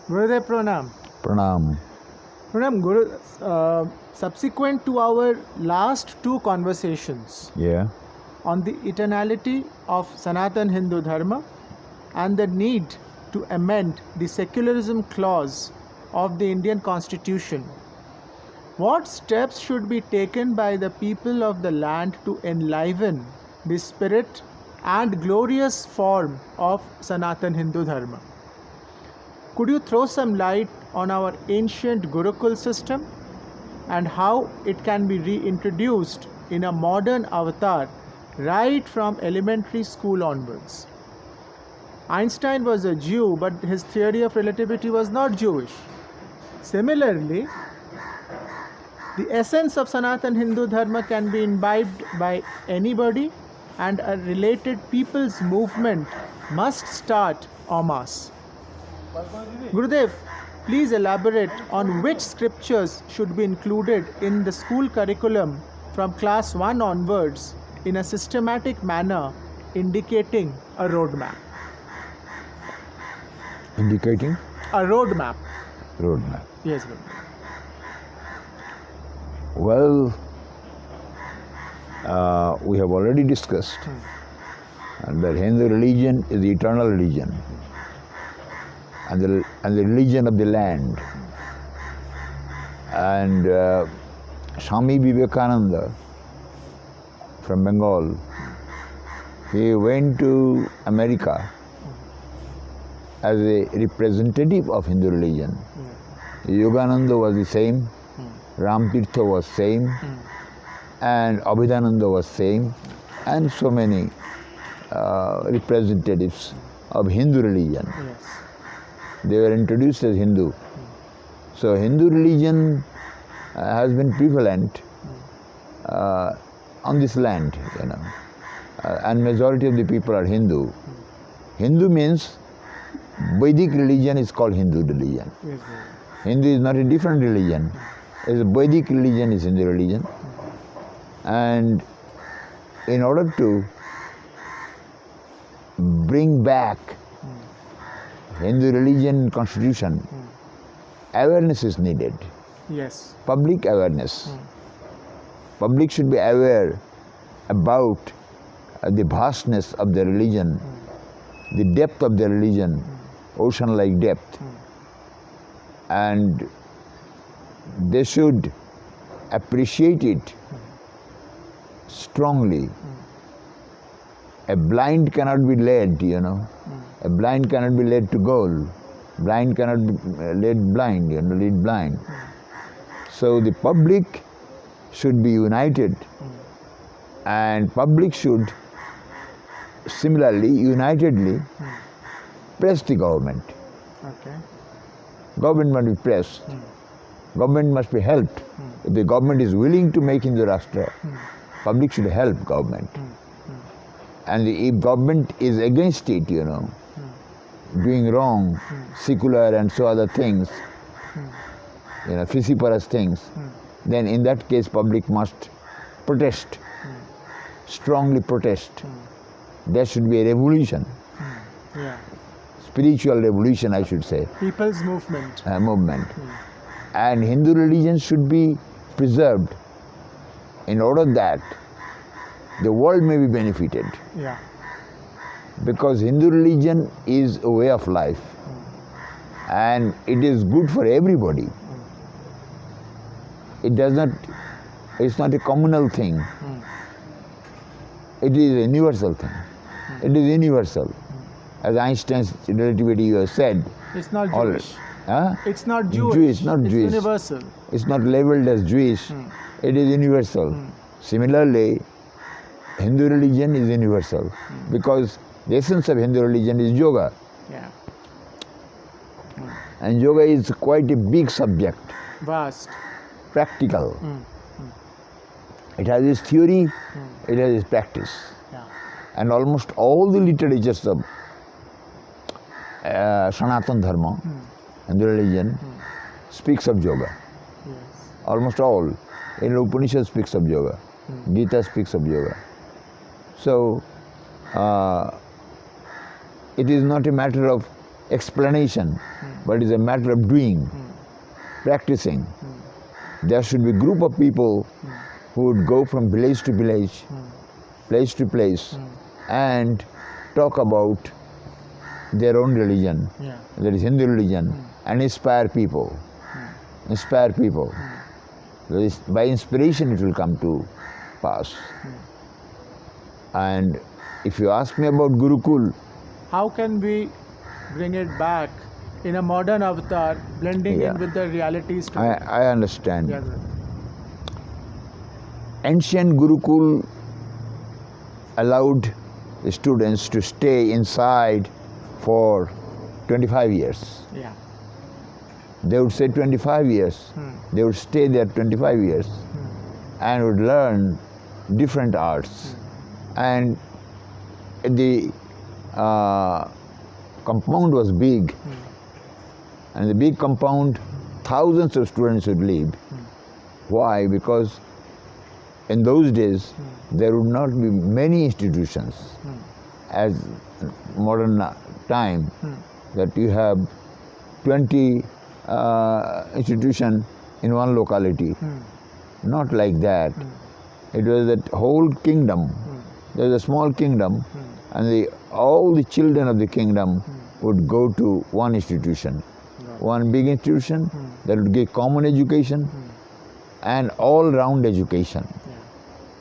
Gurudev Pranam. Pranam. Pranam, subsequent to our last two conversations Yeah. on the eternality of Sanatan Hindu Dharma and the need to amend the secularism clause of the Indian Constitution, what steps should be taken by the people of the land to enliven the spirit and glorious form of Sanatan Hindu Dharma? Could you throw some light on our ancient Gurukul system and how it can be reintroduced in a modern avatar right from elementary school onwards? Einstein was a Jew, but his theory of relativity was not Jewish. Similarly, the essence of Sanatan Hindu Dharma can be imbibed by anybody, and a related people's movement must start en masse. Gurudev, please elaborate on which scriptures should be included in the school curriculum from class 1 onwards in a systematic manner, indicating a roadmap. Indicating? A roadmap. Roadmap. Yes, Gurudev. Well, we have already discussed that Hindu religion is the eternal religion and the religion of the land. And Swami Vivekananda from Bengal, he went to America as a representative of Hindu religion. Yogananda was the same, Ramtirtha was same, and Abhidananda was same, and so many representatives of Hindu religion. Yes. They were introduced as Hindu. So Hindu religion has been prevalent on this land, and majority of the people are Hindu. Hindu means Vedic religion is called Hindu religion. Yes, Hindu is not a different religion. It's a Vedic religion is Hindu religion. And in order to bring back Hindu religion constitution, awareness is needed. Yes. Public awareness. Public should be aware about the vastness of the religion, the depth of the religion, ocean-like depth. And they should appreciate it strongly. A blind cannot be led, A blind cannot be led to goal. Blind cannot be led blind, lead blind. So the public should be united, and public should similarly, unitedly press the government. Okay. Government must be pressed. Government must be helped. If the government is willing to make Hindu Rashtra, public should help government. And if government is against it, doing wrong, secular and so other things, Fisiparas things, then in that case public must protest, strongly protest. There should be a revolution. Yeah. Spiritual revolution, I should say. People's movement. Movement. And Hindu religion should be preserved in order that the world may be benefited. Yeah. Because Hindu religion is a way of life, and it is good for everybody. It's not a communal thing. It is a universal thing. It is universal. As Einstein's relativity you have said. It's not Jewish. Huh? It's not Jewish. Not it's Jewish. Universal. It's not labeled as Jewish. It is universal. Similarly, Hindu religion is universal because the essence of Hindu religion is yoga. Yeah. And yoga is quite a big subject. Vast. Practical. It has its theory, it has its practice. Yeah. And almost all the literatures of Sanatan Dharma, Hindu religion, speaks of yoga. Yes. Almost all. In Upanishads speaks of yoga. Gita speaks of yoga. So, it is not a matter of explanation. but it's a matter of doing, practicing. There should be a group of people who would go from village to village, place to place, and talk about their own religion, that is Hindu religion, and inspire people. Inspire people. By inspiration it will come to pass. And if you ask me about Gurukul, how can we bring it back in a modern avatar, blending in with the realities today? I understand. Yeah, Guru. Ancient Gurukul allowed the students to stay inside for 25 years. Yeah. They would say 25 years. They would stay there 25 years and would learn different arts. And the compound was big. And the big compound, thousands of students would live. Why? Because in those days, there would not be many institutions as modern time, that you have 20 institutions in one locality. Not like that. It was that whole kingdom. There was a small kingdom, and all the children of the kingdom would go to one institution. One big institution that would give common education and all-round education.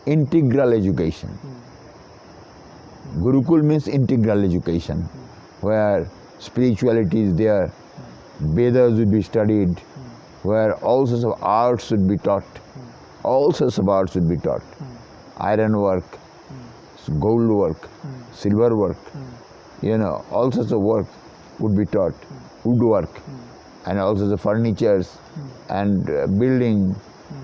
Integral education. Gurukul means integral education, where spirituality is there, Vedas would be studied, where all sorts of arts would be taught. All sorts of arts would be taught. Iron work, gold work, silver work, all sorts of work would be taught. Woodwork, and all sorts of furnitures and building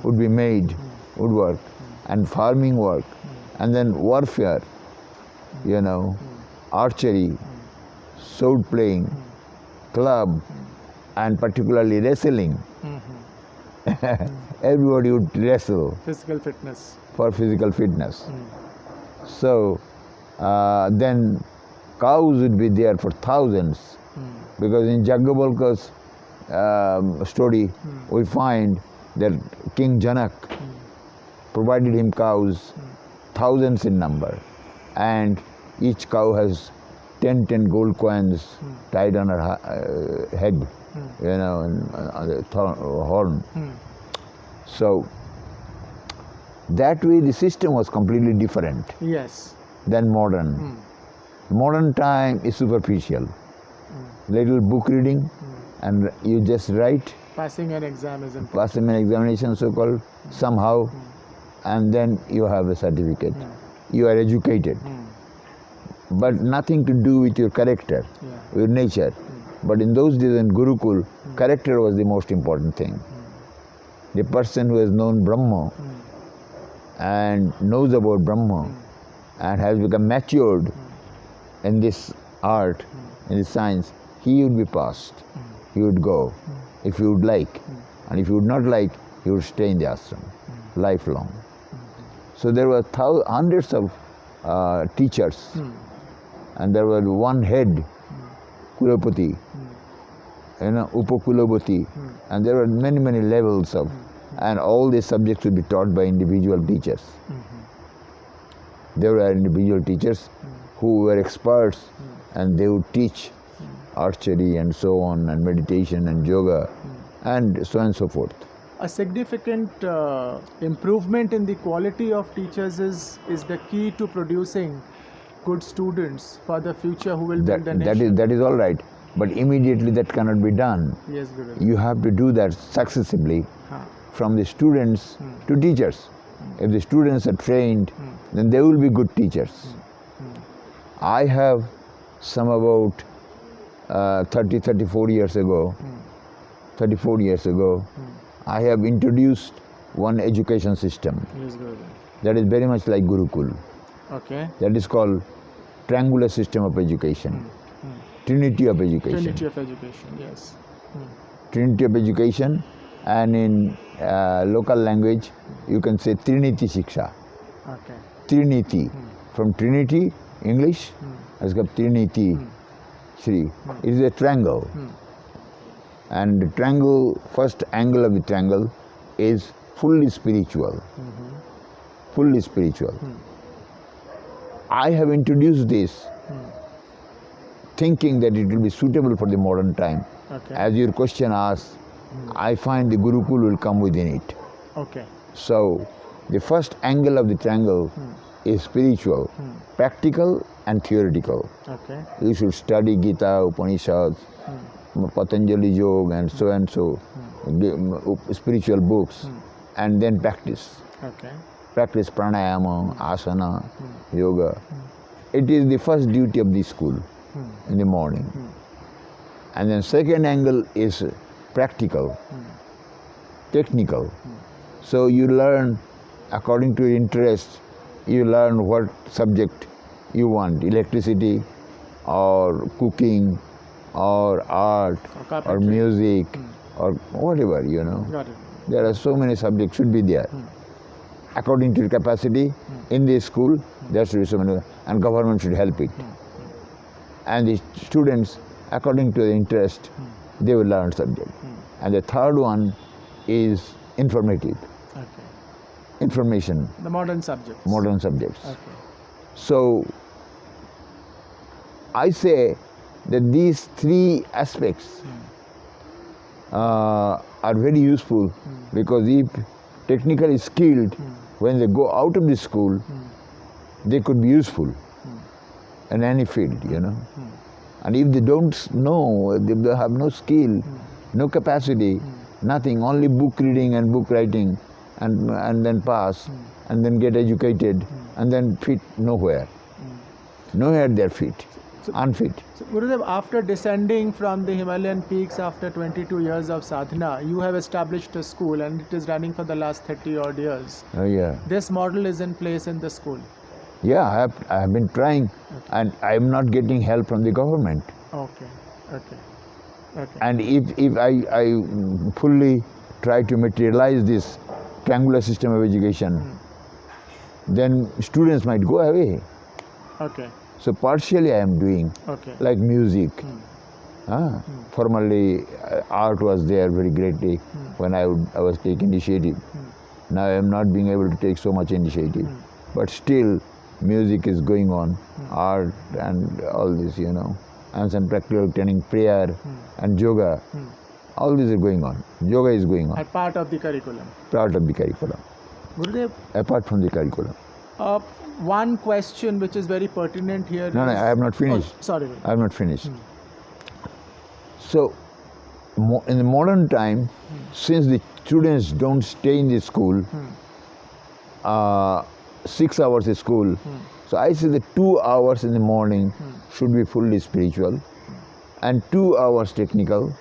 would be made, woodwork, and farming work, and then warfare, archery, sword playing, club, and particularly wrestling. Everybody would wrestle. Physical fitness. For physical fitness. So then cows would be there for thousands, because in Jaggabalka's story we find that King Janak provided him cows, thousands in number, and each cow has 10 gold coins tied on her head, and on the horn. So that way the system was completely different than modern. Modern time is superficial. Little book reading, and you just write. Passing an exam is important. Passing an examination, so-called, somehow, and then you have a certificate. You are educated. But nothing to do with your character, your nature. But in those days in Gurukul, character was the most important thing. The person who has known Brahma and knows about Brahma and has become matured in this art, in this science, he would be passed. He would go, if he would like. And if he would not like, he would stay in the ashram, lifelong. So there were hundreds of teachers, and there was one head, Kulapati, Upakulapati, and there were many levels of, and all these subjects would be taught by individual teachers. There were individual teachers who were experts, and they would teach archery and so on, and meditation and yoga, and so on and so forth. A significant improvement in the quality of teachers is the key to producing good students for the future who will build the nation. That is all right, but immediately that cannot be done. Yes, Guru. You have to do that successively from the students to teachers. If the students are trained, then they will be good teachers. I have some about 34 years ago, I have introduced one education system. Yes, Guru. That is very much like Gurukul. Okay. That is called triangular system of education. Trinity of education. Trinity of education, yes. Trinity of education, and in local language you can say Trinity Shiksha. Okay. Trinity. From Trinity, English, has got Trinity, Shri. It is a triangle. And the triangle, first angle of the triangle is fully spiritual. Fully spiritual. I have introduced this thinking that it will be suitable for the modern time. Okay. As your question asks, I find the Gurukul will come within it. Okay. So, the first angle of the triangle is spiritual, practical and theoretical. Okay. You should study Gita, Upanishads, Patanjali Yoga and so, spiritual books, and then practice. Okay. Practice pranayama, asana, yoga. It is the first duty of the school in the morning. And then second angle is practical, technical. So you learn according to your interest, you learn what subject you want, electricity or cooking or art or music or whatever, you know. Got it. There are so many subjects should be there. According to your capacity, in the school, there should be so many, and government should help it. And the students, according to their interest, they will learn subject. And the third one is informative. Okay. Information, The modern subjects. modern subjects. Okay. So, I say that these three aspects are very useful because if technically skilled, when they go out of the school, they could be useful in any field, you know. And if they don't know, if they have no skill, no capacity, nothing, only book reading and book writing, and then pass, and then get educated, and then fit nowhere. Nowhere they're fit, unfit. So, Gurudev, after descending from the Himalayan peaks after 22 years of sadhana, you have established a school and it is running for the last 30 odd years. Oh yeah. This model is in place in the school. Yeah, I have been trying, and I am not getting help from the government. Okay. Okay. Okay. And if I fully try to materialize this triangular system of education, then students might go away. Okay. So partially I am doing, Okay. like music. Formerly art was there very greatly when I was taking initiative. Now I am not being able to take so much initiative. But still music is going on, art and all this, you know. And some practical training, prayer and yoga. All these are going on. Yoga is going on. As part of the curriculum. Part of the curriculum. Gurudev, Apart from the curriculum. one question which is very pertinent here. No, is, I have not finished. Oh, sorry. I have not finished. So, in the modern time, since the students don't stay in the school, 6 hours in school, so I say the 2 hours in the morning should be fully spiritual, and 2 hours technical,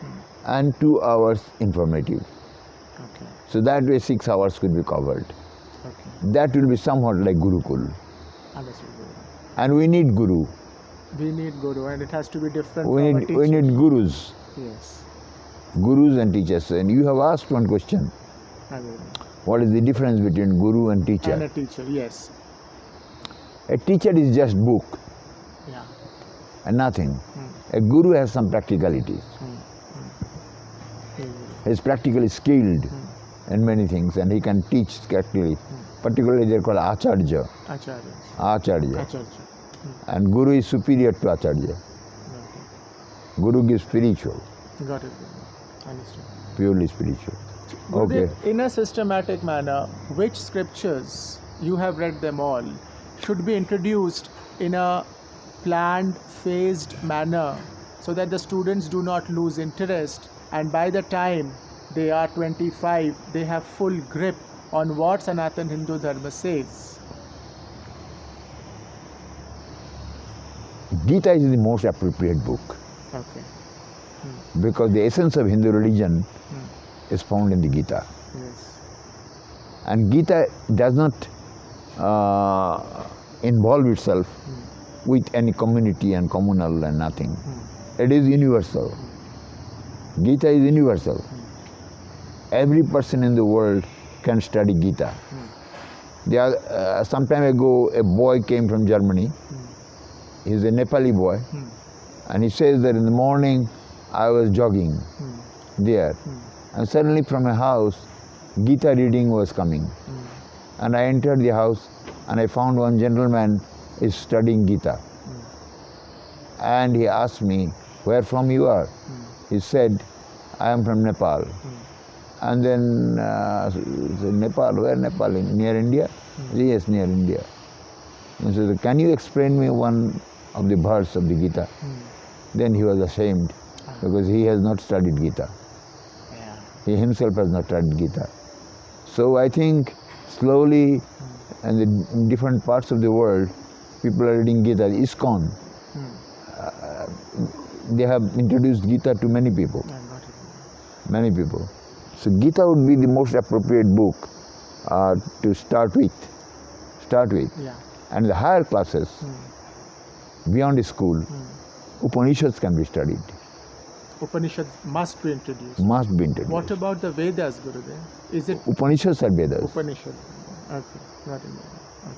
and 2 hours informative. Okay. So that way 6 hours could be covered. Okay. That will be somewhat like Gurukul. Understood, Guru. And we need Guru. We need Guru, and it has to be different We from a need, teacher. we need Gurus. Yes. Gurus and teachers. And you have asked one question. I will. What is the difference between Guru and teacher? And a teacher, yes. A teacher is just book Yeah. and nothing. A Guru has some practicalities. He is practically skilled in many things and he can teach practically. Particularly they are called Acharya. Acharya. Acharya. Acharya. And Guru is superior to Acharya. Okay. Guru gives spiritual, Got it. Guru. Understood. purely spiritual. Gurudev, Okay. in a systematic manner, which scriptures, you have read them all, should be introduced in a planned, phased manner so that the students do not lose interest, and by the time they are 25, they have full grip on what Sanatana Hindu Dharma says? Gita is the most appropriate book Okay. because the essence of Hindu religion is found in the Gita. Yes. And Gita does not involve itself with any community and communal and nothing. It is universal. Gita is universal. Every person in the world can study Gita. Some time ago, a boy came from Germany. He's a Nepali boy. And he says that in the morning, I was jogging. there. And suddenly from a house, Gita reading was coming. And I entered the house and I found one gentleman is studying Gita. And he asked me, where from you are? He said, I am from Nepal. And then, said, Nepal, where Nepal? Near India? Yes, near India. And so, can you explain me one of the verse of the Gita? Then he was ashamed because he has not studied Gita. He himself has not studied Gita. So I think slowly, and in different parts of the world, people are reading Gita. ISKCON, they have introduced Gita to many people. Many people. So Gita would be the most appropriate book to start with. Yeah. And the higher classes, beyond school, Upanishads can be studied. Upanishads must be introduced. Must be introduced. What about the Vedas, Gurudev? Is it Upanishads are Vedas. Upanishad? Okay, not in Veda.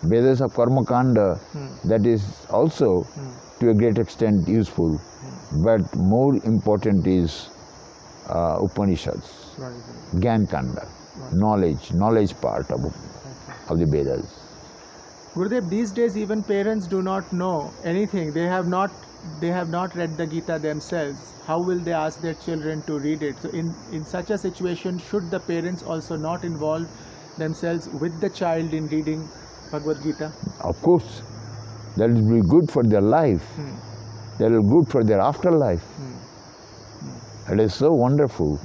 Vedas of Karma Kanda, that is also to a great extent useful. But more important is Upanishads, Gyan Kanda, knowledge part of the Vedas. Gurudev, these days even parents do not know anything. They have not read the Gita themselves. How will they ask their children to read it? So in such a situation, should the parents also not involve themselves with the child in reading Bhagavad Gita? Of course, that will be good for their life. That will be good for their afterlife. It is so wonderful.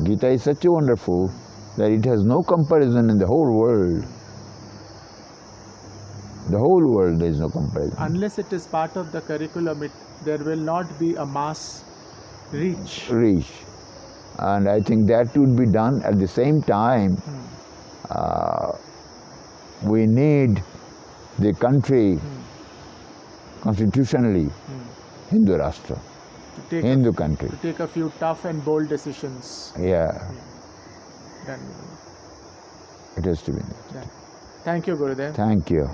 Gita is such a wonderful that it has no comparison in the whole world. The whole world, there is no comparison. Unless it is part of the curriculum, there will not be a mass reach. And I think that would be done at the same time. We need the country constitutionally, Hindu Rashtra, Hindu country. To take a few tough and bold decisions. Yeah. It has to be. Yeah. Thank you, Gurudev. Thank you.